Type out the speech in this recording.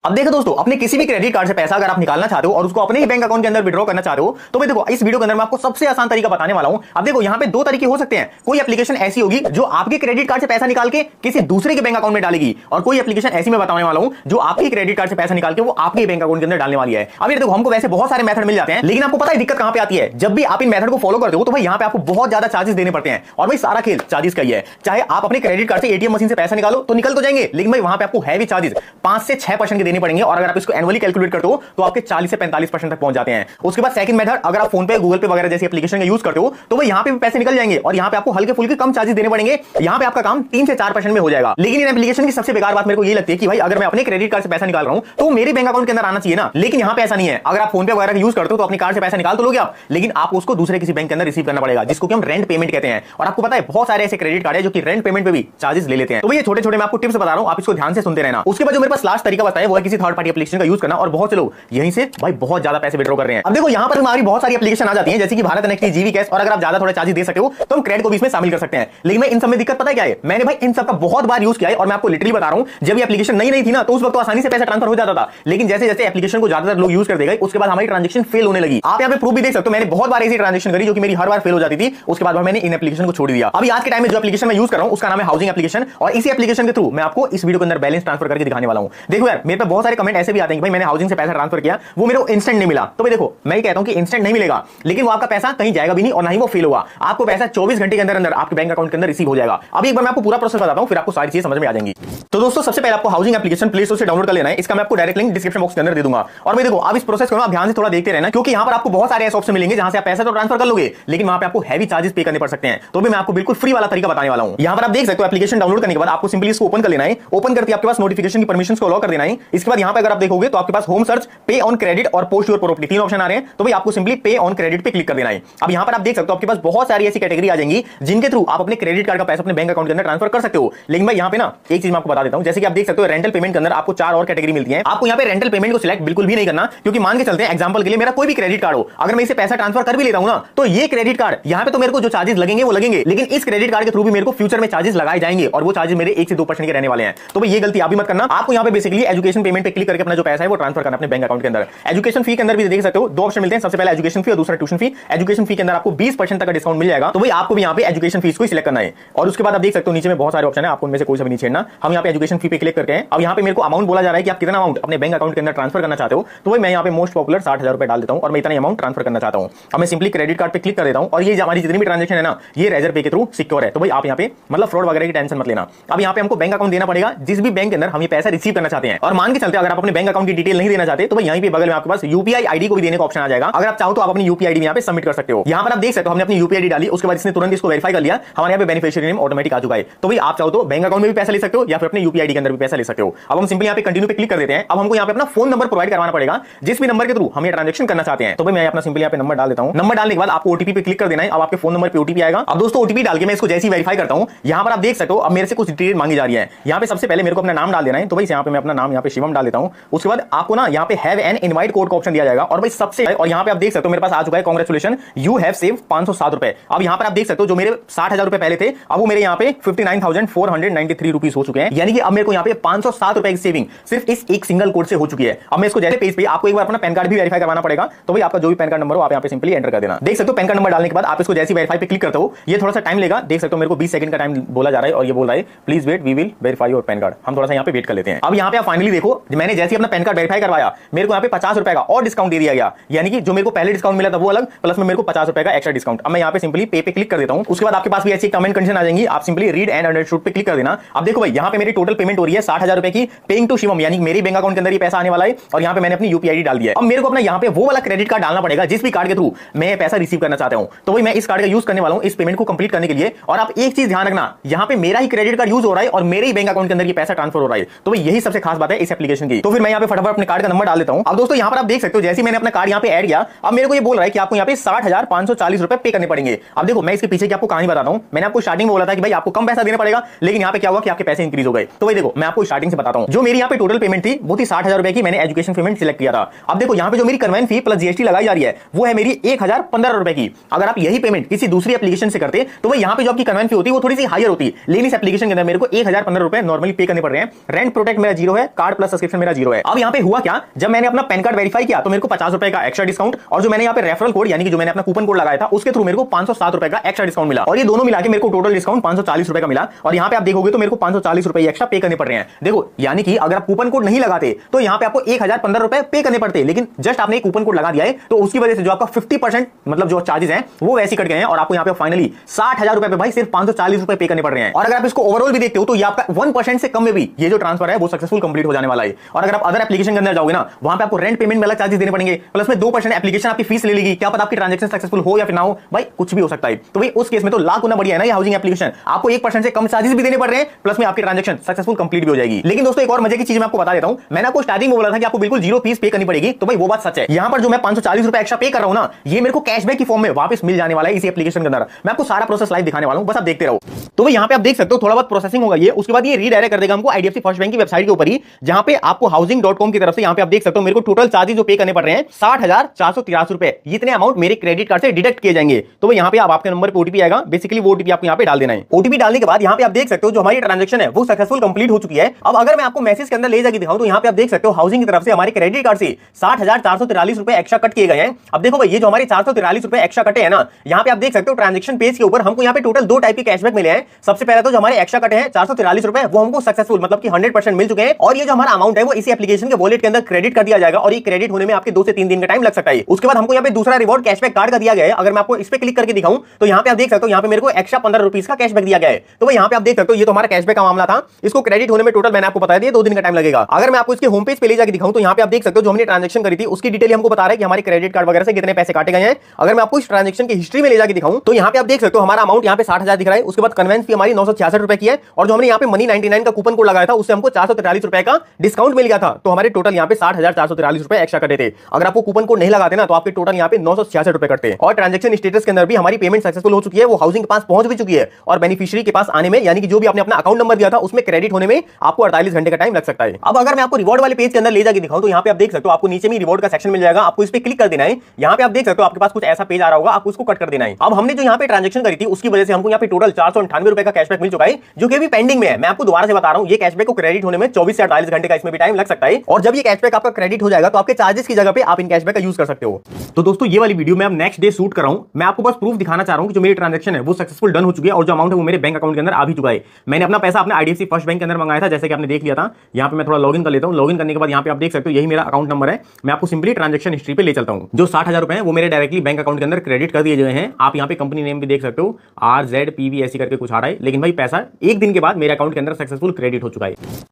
अब देखो दोस्तों, अपने किसी भी क्रेडिट कार्ड से पैसा अगर आप निकालना चाहते हो और उसको अपने ही बैंक अकाउंट के अंदर विड्रॉ करना चाहते हो, तो भाई देखो इस वीडियो के अंदर मैं आपको सबसे आसान तरीका बताने वाला हूं। अब देखो यहाँ पे दो तरीके हो सकते हैं। कोई एप्लीकेशन ऐसी होगी जो आपके क्रेडिट कार्ड से पैसा निकाल के किसी दूसरे के बैंक अकाउंट में डालेगी, और कोई एप्लीकेशन ऐसी मैं बताने वाला हूं जो आपके क्रेडिट कार्ड से पैसा निकाल के वो आपके बैंक अकाउंट के अंदर डालने वाली है। अब ये देखो, हमको वैसे बहुत सारे मेथड मिल जाते हैं, लेकिन आपको पता है दिक्कत कहां पे आती है? जब भी आप इन मेथड को फॉलो करते हो तो भाई यहाँ पे आपको बहुत ज्यादा चार्जेस देने पड़ते हैं। और भाई सारा खेल चार्जेस का ही है। चाहे आप अपने क्रेडिट कार्ड से एटीएम मशीन से पैसा निकालो तो निकल तो जाएंगे, लेकिन भाई वहां पे आपको हैवी चार्जेस 5 से 6% के देने पड़ेंगे। और अगर आप इसको एनुअली कैलकुलेट करते हो तो आपके 40 से 45% तक पहुंच जाते हैं। उसके बाद सेकंड मेथड, अगर आप फोन पे, गूगल पे वगैरह जैसी एप्लीकेशन का यूज करते हो तो भाई यहाँ पे भी पैसे निकल जाएंगे और यहाँ पे आपको हल्के फुल्के कम चार्जेस देने पड़ेंगे। यहाँ पे आपका काम 3 से 4% में हो जाएगा। लेकिन इन एप्लीकेशन की सबसे बेकार बात मेरे को ये लगती है कि भाई अगर मैं अपने क्रेडिट कार्ड से पैसा निकाल रहा हूं तो मेरे बैंक अकाउंट के अंदर आना चाहिए ना, लेकिन यहाँ पे ऐसा नहीं है। अगर आप फोन पे वगैरह यूज करते हो तो अपने कार्ड से पैसा निकाल तो लोगे आप, लेकिन आपको उसको दूसरे किसी बैंक के अंदर रिसीव करना पड़ेगा, जिसको कि हम रेंट पेमेंट कहते हैं। और आपको पता है बहुत सारे ऐसे क्रेडिट कार्ड है जो कि रेंट पेमेंट पे भी चार्जेस ले लेते हैं। तो ये छोटे छोटे मैं आपको टिप्स बता रहा हूं, आप इसको ध्यान से सुनते रहना। उसके बाद जो मेरे पास लास्ट तरीका बताया वो है किसी थर्ड पार्टी एप्लीकेशन का यूज करना, और बहुत से लोग यहीं से भाई बहुत ज्यादा पैसे विड्रॉ कर रहे हैं। अब देखो यहाँ पर हमारी बहुत सारी एप्लीकेशन आ जाती है, जैसे कि भारत नेट, जीवी कैश, और अगर आप ज्यादा थोड़ा चार्जेस दे सकते हो तो हम क्रेडिट को भी इसमें शामिल कर सकते हैं। लेकिन मैं इन सब में दिक्कत पता है क्या है? मैंने भाई इन सब का बहुत बार यूज किया है और मैं आपको लिटरली बता रहा हूं, जब ये एप्लीकेशन नई थी ना तो उस वक्त तो आसानी से पैसा ट्रांसफर हो जाता था, लेकिन जैसे जैसे एप्लीकेशन को ज्यादातर लोग यूज करते गए उसके बाद हमारी ट्रांजेक्शन फेल होने लगी। आप यहाँ पे प्रूफ भी देख सकते हो, मैंने बहुत बार ऐसी ट्रांजेक्शन करी जो कि मेरी हर बार फेल हो जाती थी। उसके बाद मैंने इन एप्लीकेशन को छोड़ दिया। अभी आज के टाइम में जो एप्लीकेशन मैं यूज कर रहा हूं उसका नाम है हाउसिंग एप्लीकेशन, और इसी एप्लीकेशन के थ्रू मैं आपको इस वीडियो के अंदर बैलेंस ट्रांसफर करके दिखाने वाला हूं। देखो यार, मेरे पे बहुत सारे कमेंट ऐसे भी आते हैं कि भाई मैंने हाउसिंग से पैसा ट्रांसफर किया, वो मेरे को इंस्टेंट नहीं मिला। तो भाई देखो, मैं कहता हूं कि इंस्टेंट नहीं मिलेगा, लेकिन वो आपका पैसा कहीं जाएगा भी नहीं और ना ही वो फेल होगा। आपको पैसा 24 घंटे के अंदर अंदर आपके बैंक अकाउंट के अंदर रिसीव हो जाएगा। अभी एक बार मैं आपको पूरा प्रोसेस बताता हूं, फिर आपको सारी चीजें समझ में आ जाएंगी। तो दोस्तों, सबसे पहले आपको हाउसिंग एप्लीकेशन प्ले स्टोर से डाउनलोड कर लेना है। इसका मैं आपको डायरेक्ट लिंक डिस्क्रिप्शन बॉक्स के अंदर दे दूंगा। और भाई देखो, आप इस प्रोसेस को ना ध्यान से थोड़ा देखते रहना, क्योंकि यहां पर आपको बहुत सारे ऐसे ऑप्शन मिलेंगे जहां से आप पैसा तो ट्रांसफर कर लोगे, लेकिन वहां पे आपको हैवी चार्जेस पे करने पड़ सकते हैं। तो भी मैं आपको बिल्कुल फ्री वाला तरीका बताने वाला हूं। यहां पर आप देख सकते हो, एप्लीकेशन डाउनलोड करने के बाद आपको सिंपली इसको ओपन कर लेना है। ओपन करके आपके पास नोटिफिकेशन की परमिशंस को अलाउ कर देना है। इसके बाद यहां पे अगर आप देखोगे तो आपके पास होम सर्च, पे ऑन क्रेडिट और पोस्ट योर प्रॉपर्टी तीन ऑप्शन आ रहे हैं। तो भाई आपको सिंपली पे ऑन क्रेडिट पे क्लिक कर देना है। अब यहां पर आप देख सकते हो आपके पास बहुत सारी ऐसी कैटेगरी आ जाएंगी जिनके थ्रू आप अपने क्रेडिट कार्ड का पैसा अपने बैंक अकाउंट के अंदर ट्रांसफर कर सकते हो। लेकिन भाई यहां पे ना एक चीज मैं आपको बता देता हूं, जैसे कि आप देख सकते हो रेंटल पेमेंट के अंदर आपको 4 और कैटेगरी मिलती है। आपको यहां पे रेंटल पेमेंट को सिलेक्ट बिल्कुल भी नहीं करना, क्योंकि मान के चलते हैं एग्जांपल के लिए मेरा कोई भी क्रेडिट कार्ड हो, अगर मैं इसे पैसा ट्रांसफर कर भी लेता हूं ना, तो ये क्रेडिट कार्ड यहां पे तो मेरे को जो चार्जेस लगेंगे वो लगेंगे, लेकिन इस क्रेडिट कार्ड के थ्रू भी मेरे को फ्यूचर में चार्जेस लगाए जाएंगे और वो चार्जेस मेरे 1 से 2% के रहने वाले हैं। तो भाई ये गलती आप भी मत करना। आपको यहां पे बेसिकली एजुकेशन पेमेंट पे क्लिक करके अपना जो पैसा है वो ट्रांसफर करना अपने बैंक अकाउंट के अंदर। एजुकेशन फी के अंदर भी देख सकते हो 2 ऑप्शन मिलते हैं, सबसे पहले एजुकेशन फी और दूसरा ट्यूशन फी। एजुकेशन फी के अंदर आपको 20% तक का डिस्काउंट मिल जाएगा। तो भाई आपको भी यहां पे एजुकेशन फीस को सिलेक्ट करना है। और उसके बाद आप देख सकते हो नीचे में बहुत सारे ऑप्शन है, आपको उनमें से कोई सा भी नहीं छेड़ना। हम यहां पे एजुकेशन फी पे क्लिक करके हैं। अब यहां पे मेरे को अमाउंट बोला जा रहा है कि आप कितना अमाउंट अपने बैंक अकाउंट के अंदर ट्रांसफर करना चाहते हो। तो भाई मैं यहां पे मोस्ट पॉपुलर 60,000 रुपए डाल देता हूं और मैं इतना अमाउंट ट्रांसफर करना चाहता हूं। अब मैं सिंपली क्रेडिट कार्ड पे क्लिक कर देता हूं और ये हमारी जितनी भी ट्रांजेक्शन है ना, ये रेजर पे के थ्रू सिक्योर है। तो भाई आप यहां पे मतलब फ्रॉड वगैरह की टेंशन मत लेना। अब यहां पे हमको बैंक अकाउंट देना पड़ेगा जिस भी बैंक के अंदर हम ये पैसा रिसीव करना चाहते हैं। और मान के चलते अगर आप अपने बैंक अकाउंट की डिटेल नहीं देना चाहते तो भाई यहीं पे बगल में आपके पास यूपीआई आईडी को भी देने का ऑप्शन आ जाएगा। अगर आप चाहो तो आप अपनी यूपीआई आईडी यहां पे सबमिट कर सकते हो। यहां पर आप देख सकते हो हमने अपनी यूपीआई आईडी डाली, उसके बाद इसने तुरंत इसको वेरीफाई कर लिया, हमारे यहां पे बेनिफिशियरी नेम ऑटोमेटिक आ चुका है। तो भाई आप चाहो तो बैंक अकाउंट में भी पैसा ले सकते हो या फिर अपने यूपीआई आईडी के अंदर भी पैसा ले सकते हो। अब हम सिंपली यहां पे कंटिन्यू पे क्लिक कर देते हैं। अब हमको यहां पे अपना फोन नंबर प्रोवाइड करवाना पड़ेगा जिस भी नंबर के थ्रू हम ये ट्रांजैक्शन करना चाहते हैं। तो भाई मैं अपना सिंपली यहां पे नंबर डाल देता हूं। नंबर डालने के बाद आपको ओटीपी पे क्लिक कर देना है। अब आपके फोन नंबर पे ओटीपी आएगा। अब दोस्तों ओटीपी डाल के मैं इसको जैसे ही वेरीफाई करता हूं, यहां पर आप देख सकते हो अब मेरे से कुछ डिटेल मांगी जा रही है। यहां पे सबसे पहले मेरे को अपना नाम डाल देना है। तो भाई यहां पे मैं अपना नाम यहां पे शिवम डाल देता हूं। उसके बाद आपको ना यहां पे हैव एन इनवाइट कोड का ऑप्शन दिया जाएगा। और भाई सबसे और यहां पे आप देख सकते हो मेरे पास आ चुका है कांग्रेचुलेशन यू हैव सेव 507 रुपए। अब यहां पर आप देख सकते हो जो मेरे 60,000 रुपए पहले थे अब वो मेरे यहां पे 59,493 रुपीस हो चुके हैं। यानी कि अब मेरे को यहां पे 507 रुपए की सेविंग सिर्फ इस एक सिंगल कोड से हो चुकी है। अब मैं इसको जैसे पेज पे आपको एक बार अपना पैन कार्ड भी वेरीफाई करवाना पड़ेगा। तो भाई आपका जो भी पैन कार्ड नंबर हो आप यहां पे सिंपली एंटर कर देना। देख सकते हो पैन कार्ड नंबर डालने के बाद आप इसको जैसे वेरीफाई पे क्लिक करते हो, ये थोड़ा सा टाइम लेगा। देख सकते हो मेरे को 20 सेकंड का टाइम बोला जा रहा है और ये बोल रहा है please wait we will verify your PAN card. हम थोड़ा सा यहां पे वेट कर लेते हैं। अब यहां पे आप फाइनली देखो मैंने जैसे अपना पैन कार्ड वेरीफाई करवाया, मेरे को यहां पे 50 रुपए का और डिस्काउंट दे दिया गया। यानी कि जो मेरे को पहले डिस्काउंट मिला था वो अलग, प्लस में मेरे को 50 रुपए का एक्स्ट्रा डिस्काउंट। अब मैं यहां पे सिंपली पे क्लिक कर देता हूं। उसके बाद आपके पास भी ऐसी कमेंट कंडीशन आ जाएंगी, आप सिंपली रीड एंड अंडरस्टूड पे क्लिक कर देना। अब देखो भाई यहां पे मेरी टोटल पेमेंट हो रही है 60,000 रुपए की, पेइंग टू शिवम, यानी मेरे बैंक अकाउंट के अंदर ये पैसा आने वाला है और यहां पे मैंने अपनी यूपीआई आईडी डाल दिया है। अब मेरे को अपना यहां पे वो वाला क्रेडिट कार्ड डालना पड़ेगा जिस भी कार्ड के थ्रू मैं पैसा रिसीव करना चाहता हूं। तो भाई मैं इस कार्ड का यूज करने वाला हूं इस पेमेंट को कंप्लीट करने के लिए। और आप एक चीज ध्यान रखना, यहां पे मेरा ही क्रेडिट कार्ड यूज हो रहा है और मेरे ही बैंक अकाउंट के अंदर ये पैसा ट्रांसफर हो रहा है। तो भाई यही सबसे खास बात है इस एप्लीकेशन की। तो फिर मैं यहां पे फटाफट अपने कार्ड का नंबर डाल देता हूं। अब दोस्तों यहां पर आप देख सकते हो जैसे मैंने अपना कार्ड यहां पे ऐड किया, अब मेरे को ये बोल रहा है कि आपको यहां पे 60,540 रुपए पे करने पड़ेंगे। अब देखो मैं इसके पीछे की आपको कहानी बताता हूं। मैंने आपको स्टार्टिंग में बोला था कि भाई आपको कम पैसा देना पड़ेगा, लेकिन यहां पे क्या हुआ कि आपके पैसे इंक्रीज हो गए। तो भाई देखो मैं आपको स्टार्टिंग से बताता हूं, जो मेरी यहां पे टोटल पेमेंट थी वो थी 60,000 रुपए की, मैंने एजुकेशन पेमेंट सिलेक्ट किया था। अब देखो यहां पे जो मेरी कन्वेंस फी प्लस जीएसटी लगाई जा रही है वो है मेरी 1,015 रुपए की। अगर आप यही पेमेंट किसी दूसरी एप्लीकेशन से करते तो भाई यहां पे जो आपकी कन्वेंस फी होती वो थोड़ी सी हायर होती, लेकिन इस एप्लीकेशन के अंदर मेरे को 1,015 रुपए नॉर्मली पे करने पड़ रहे हैं। रेंट प्रोटेक्ट मेरा जीरो है, कार्ड प्लस सब्सक्रिप्शन मेरा 0 है। अब यहाँ पे हुआ क्या, जब मैंने अपना पैन कार्ड वेरीफाई किया तो मेरे को 50 रुपए का एक्स्ट्रा डिस्काउंट, और जो मैंने यहाँ पे रेफरल कोड यानी कि जो मैंने अपना कूपन कोड लगाया था उसके थ्रू मेरे को 507 रुपए का एक्स्ट्रा डिस्काउंट मिला, और ये दोनों मिला के मेरे को टोटल डिस्काउंट 540 रुपए का मिला। और यहाँ पे आप देखोगे तो मेरे को 540 रुपए एक्स्ट्रा पे करने पड़ रहे हैं। देखो यानी कि अगर आप कूपन कोड नहीं लगाते तो यहाँ पे आपको 1015 रुपए पे करने पड़ते, लेकिन जस्ट आपने कूपन कोड लगा दिया है तो उसकी वजह से जो आपका 50% मतलब जो चार्जेस हैं वो वैसे कट गए हैं, और आपको यहाँ पे फाइनली 60,000 रुपए पे भाई सिर्फ 540 रुपए पे करने पड़ रहे हैं। और अगर आप इसको ओवरऑल भी देखते हो तो ये आपका 1% से कम में भी ये जो ट्रांसफर है वो सक्सेसफुल कंप्लीट हो जाने वाला है। और अगर आप अदर एप्लीकेशन के अंदर जाओगे ना, वहां पे आपको रेंट पेमेंट में अलग चार्जेस देने पड़ेंगे, प्लस में 2% एप्लीकेशन आपकी फीस ले लेगी। क्या पता आपकी ट्रांजैक्शन सक्सेसफुल हो या फिर ना हो, भाई कुछ भी हो सकता है। तो भाई उस केस में तो लाख गुना बढ़िया है ना ये हाउसिंग एप्लीकेशन, आपको 1% से कम चार्जेस भी देने पड़ रहे हैं, प्लस में आपकी ट्रांजैक्शन सक्सेसफुल कंप्लीट भी हो जाएगी। लेकिन दोस्तों एक और मजे की चीज मैं आपको बता देता हूं, मैंने आपको स्टार्टिंग में बोला था कि आपको बिल्कुल 0 फीस पे करनी पड़ेगी, तो भाई वो बात सच है। यहां पर जो मैं 540 रुपए एक्स्ट्रा पे कर रहा हूं ना, ये मेरे को कैशबैक की फॉर्म में वापस मिल जाने वाला है इसी एप्लीकेशन के अंदर। मैं आपको सारा प्रोसेस लाइव दिखाने वाला हूं, बस आप देखते रहो। तो भाई यहां पे आप देख सकते हो थोड़ा बहुत प्रोसेसिंग होगा ये, उसके बाद ये रीडायरेक्ट कर देगा हमको आईडीएफसी फर्स्ट बैंक की वेबसाइट के ऊपर ही, जहां पे आपको हाउसिंग.com की तरफ से यहां पे आप देख सकते हो मेरे को टोटल चार्जेस जो पे करने पड़ रहे हैं 60,483 रुपए, इतने अमाउंट मेरे क्रेडिट कार्ड से डिडक्ट किए जाएंगे। तो भाई यहां पे आपके नंबर पे ओटीपी आएगा, बेसिकली वो ओटीपी आपको यहां पे डाल देना है। ओटीपी डालने के बाद यहां पे आप देख सकते हो जो हमारी ट्रांजैक्शन है वो सक्सेसफुल कंप्लीट हो चुकी है। अब अगर मैं आपको मैसेज के अंदर ले जाके दिखाऊं तो यहां पे आप देख सकते हो हाउसिंग की तरफ से हमारे क्रेडिट कार्ड से 60,443 रुपए एक्स्ट्रा कट किए गए हैं। अब देखो भाई ये जो हमारे 443 रुपए एक्स्ट्रा कटे हैं ना, यहां पे आप देख सकते हो ट्रांजैक्शन पेज के ऊपर हमको यहां पे टोटल 2 टाइप के कैशबैक मिले हैं। सबसे पहले तो जो हमारे एक्स्ट्रा कटे हैं 443 रुपए वो हमको सक्सेसफुल मतलब कि 100% मिल चुके हैं, और ये जो हमारा अमाउंट है वो इसी एप्लीकेशन के वॉलेट के अंदर क्रेडिट कर दिया जाएगा, और ये क्रेडिट होने में आपके 2 से 3 दिन का टाइम लग सकता है। उसके बाद हमको यहाँ पे दूसरा रिवॉर्ड कैशबैक कार्ड का दिया गया है। अगर मैं आपको इस पे क्लिक करके दिखाऊं तो यहाँ पे आप देख सकते हो यहाँ पे मेरे को एक्स्ट्रा 15 रुपीस का कैशबैक दिया गया है। तो यहाँ पे आप देख सकते हो ये तो हमारा कैशबैक का मामला था, इसको क्रेडिट होने में टोटल मैंने आपको बताया दिया 2 दिन का टाइम लगेगा। अगर मैं आपको इसके होम पेज पे ले जाकर दिखाऊं तो यहाँ पे आप देख सकते हो जो हमने ट्रांजैक्शन करी थी उसकी डिटेल हमको बता रहा है कि हमारे क्रेडिट कार्ड वगैरह से कितने पैसे काटे गए हैं। अगर मैं आपको इस ट्रांजैक्शन की हिस्ट्री में ले जाकर दिखाऊं तो यहाँ पे आप देख सकते हो हमारा अमाउंट यहाँ पे 60,000 दिख रहा है। उसके बाद कन्वेंस फी हमारी 966 रुपए की है, और जो हमने यहाँ पे मनी 99 का कूपन कोड लगाया था उससे हमको 443 रुपए का डिस्काउंट मिल गया था। तो हमारे टोटल यहाँ पे 60,443 रुपए एक्स्ट्रा कटे थे। अगर आपको कूपन कोड नहीं लगाते ना तो आपके टोटल यहाँ पे 966 रुपए कटते हैं। और ट्रांजैक्शन स्टेटस के अंदर भी हमारी पेमेंट सक्सेसफुल हो चुकी है, वो हाउसिंग के पास पहुंच भी चुकी है, और बेनिफिशियरी के पास आने में यानी कि जो भी आपने अपना अकाउंट नंबर दिया था उसमें क्रेडिट होने में आपको 48 घंटे का टाइम लग सकता है। अब अगर मैं आपको रिवॉर्ड वाले पेज के अंदर ले जाकर दिखाऊं तो यहाँ पे आप देख सकते हो आपको नीचे में रिवॉर्ड का सेक्शन मिल जाएगा, आपको इस पे क्लिक कर देना है। यहाँ पे आप देख सकते हो आपके पास कुछ ऐसा पेज आ रहा होगा, आपको उसको कट कर देना है। अब हमने जो यहाँ पे ट्रांजैक्शन करी थी उसकी वजह से हमको यहाँ पे टोटल 498 रुपए का कैशबैक मिल चुका है, जो कि अभी पेंडिंग में है। मैं आपको दोबारा से बता रहा हूँ ये कैशबैक को क्रेडिट होने में 24 से 48 घंटे का इसमें भी टाइम लग सकता है, और जब ये कैशबैक आपका क्रेडिट हो जाएगा तो आपके चार्जेस की जगह पे आप इन कैशबैक का यूज कर सकते हो। तो दोस्तों ये वाली वीडियो मैं अब नेक्स्ट डे शूट कर रहा हूँ, मैं आपको बस प्रूफ दिखाना चाह रहा हूँ कि जो मेरी ट्रांजैक्शन है वो सक्सेसफुल डन हो चुकी है, और जो अमाउंट है वो मेरे बैंक अकाउंट के अंदर आ भी चुका है। मैंने अपना पैसा अपने आईडीएफसी फर्स्ट बैंक के अंदर मंगाया था, जैसे कि आपने देख लिया था। यहाँ पे मैं थोड़ा लॉगिन कर लेता हूँ। लॉगिन करने के बाद यहाँ पे आप देख सकते हो यही मेरा अकाउंट नंबर है। मैं आपको सिंपली ट्रांजैक्शन हिस्ट्री पे ले चलता हूँ। जो 60,000 रुपए हैं वो मेरे डायरेक्टली बैंक अकाउंट के अंदर क्रेडिट कर दिए गए हैं। आप यहाँ पे कंपनी नेम भी देख सकते हो RZPV ऐसी करके कुछ आ रहा है, लेकिन भाई पैसा 1 दिन के बाद मेरे अकाउंट के अंदर सक्सेसफुल क्रेडिट हो चुका है।